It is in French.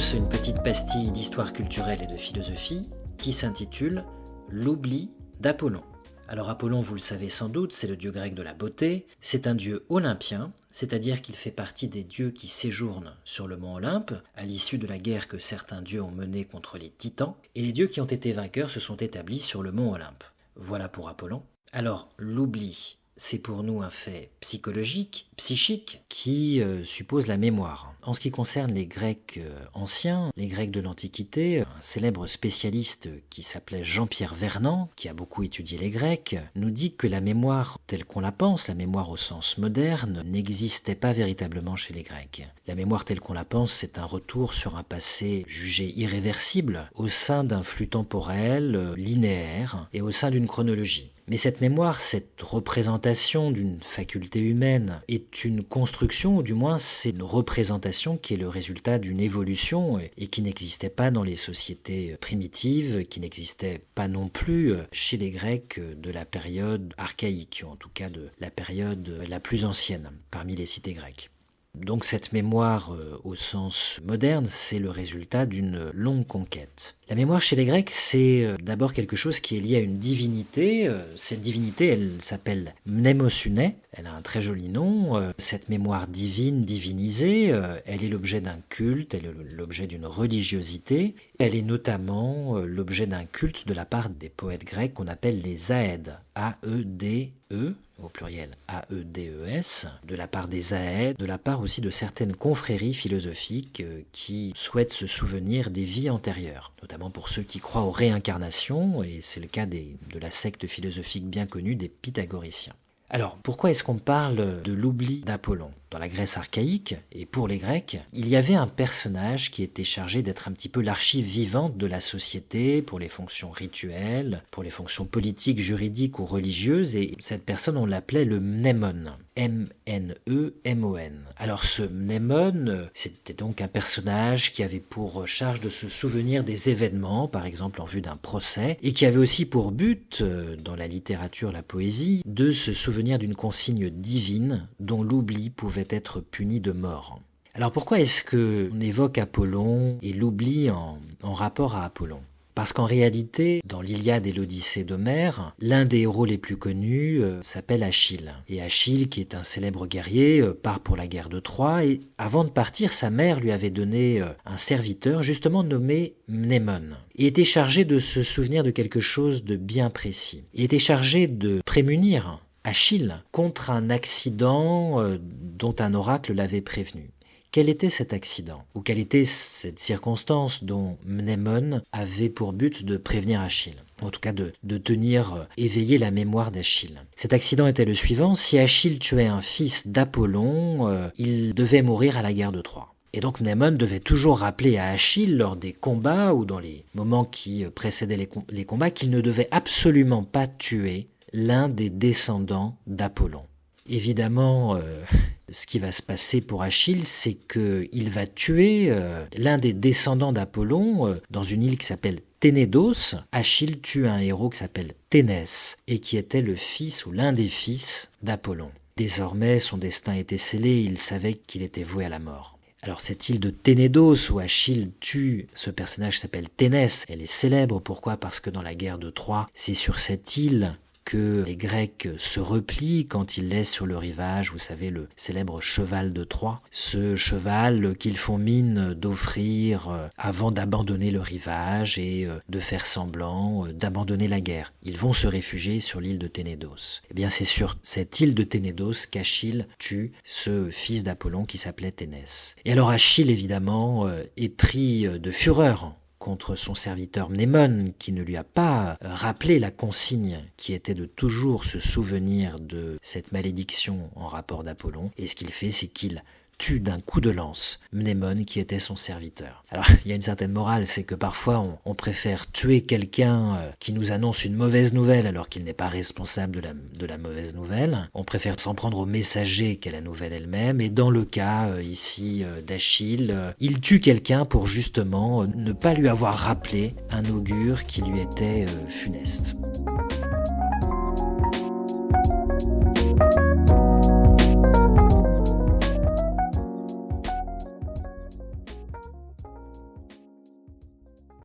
tous une petite pastille d'histoire culturelle et de philosophie qui s'intitule « L'oubli d'Apollon ». Alors Apollon, vous le savez sans doute, c'est le dieu grec de la beauté, c'est un dieu olympien, c'est-à-dire qu'il fait partie des dieux qui séjournent sur le mont Olympe, à l'issue de la guerre que certains dieux ont menée contre les titans, et les dieux qui ont été vainqueurs se sont établis sur le mont Olympe. Voilà pour Apollon. Alors l'oubli, c'est pour nous un fait psychologique, psychique, qui suppose la mémoire. En ce qui concerne les Grecs anciens, les Grecs de l'Antiquité, un célèbre spécialiste qui s'appelait Jean-Pierre Vernant, qui a beaucoup étudié les Grecs, nous dit que la mémoire telle qu'on la pense, la mémoire au sens moderne, n'existait pas véritablement chez les Grecs. La mémoire telle qu'on la pense, c'est un retour sur un passé jugé irréversible au sein d'un flux temporel linéaire et au sein d'une chronologie. Mais cette mémoire, cette représentation d'une faculté humaine est une construction, ou du moins c'est une représentation qui est le résultat d'une évolution et qui n'existait pas dans les sociétés primitives, qui n'existait pas non plus chez les Grecs de la période archaïque, ou en tout cas de la période la plus ancienne parmi les cités grecques. Donc cette mémoire au sens moderne, c'est le résultat d'une longue conquête. La mémoire chez les Grecs, c'est d'abord quelque chose qui est lié à une divinité. Cette divinité, elle s'appelle Mnemosyne, elle a un très joli nom. Cette mémoire divine, divinisée, elle est l'objet d'un culte, elle est l'objet d'une religiosité. Elle est notamment l'objet d'un culte de la part des poètes grecs qu'on appelle les Aèdes, A-E-D-E, au pluriel A-E-D-E-S, de la part des Aèdes, de la part aussi de certaines confréries philosophiques qui souhaitent se souvenir des vies antérieures, notamment pour ceux qui croient aux réincarnations, et c'est le cas de la secte philosophique bien connue des pythagoriciens. Alors, pourquoi est-ce qu'on parle de l'oubli d'Apollon ? Dans la Grèce archaïque, et pour les Grecs, il y avait un personnage qui était chargé d'être un petit peu l'archive vivante de la société pour les fonctions rituelles, pour les fonctions politiques, juridiques ou religieuses, et cette personne, on l'appelait le mnémon, M-N-E-M-O-N. Alors ce mnémon, c'était donc un personnage qui avait pour charge de se souvenir des événements, par exemple en vue d'un procès, et qui avait aussi pour but, dans la littérature, la poésie, de se souvenir d'une consigne divine dont l'oubli pouvait être puni de mort. Alors pourquoi est-ce qu'on évoque Apollon et l'oubli en rapport à Apollon ? Parce qu'en réalité, dans l'Iliade et l'Odyssée d'Homère, l'un des héros les plus connus s'appelle Achille. Et Achille, qui est un célèbre guerrier, part pour la guerre de Troie, et avant de partir, sa mère lui avait donné un serviteur justement nommé Mnémon. Il était chargé de se souvenir de quelque chose de bien précis. Il était chargé de prémunir Achille contre un accident dont un oracle l'avait prévenu. Quel était cet accident ? Ou quelle était cette circonstance dont Mnémon avait pour but de prévenir Achille ? En tout cas de tenir éveillée la mémoire d'Achille. Cet accident était le suivant, si Achille tuait un fils d'Apollon, il devait mourir à la guerre de Troie. Et donc Mnémon devait toujours rappeler à Achille lors des combats ou dans les moments qui précédaient les combats qu'il ne devait absolument pas tuer l'un des descendants d'Apollon. Évidemment, ce qui va se passer pour Achille, c'est qu'il va tuer l'un des descendants d'Apollon dans une île qui s'appelle Ténédos. Achille tue un héros qui s'appelle Ténès et qui était le fils ou l'un des fils d'Apollon. Désormais, son destin était scellé, il savait qu'il était voué à la mort. Alors cette île de Ténédos où Achille tue ce personnage qui s'appelle Ténès, elle est célèbre. Pourquoi ? Parce que dans la guerre de Troie, c'est sur cette île que les Grecs se replient quand ils laissent sur le rivage, vous savez, le célèbre cheval de Troie. Ce cheval qu'ils font mine d'offrir avant d'abandonner le rivage et de faire semblant d'abandonner la guerre. Ils vont se réfugier sur l'île de Ténédos. Eh bien, c'est sur cette île de Ténédos qu'Achille tue ce fils d'Apollon qui s'appelait Ténès. Et alors Achille, évidemment, est pris de fureur contre son serviteur Mnémon, qui ne lui a pas rappelé la consigne qui était de toujours se souvenir de cette malédiction en rapport d'Apollon. Et ce qu'il fait, c'est qu'il tue d'un coup de lance Mnémon qui était son serviteur. Alors il y a une certaine morale, c'est que parfois on préfère tuer quelqu'un qui nous annonce une mauvaise nouvelle alors qu'il n'est pas responsable de la mauvaise nouvelle. On préfère s'en prendre au messager qu'à la nouvelle elle-même, et dans le cas ici d'Achille, il tue quelqu'un pour justement ne pas lui avoir rappelé un augure qui lui était funeste.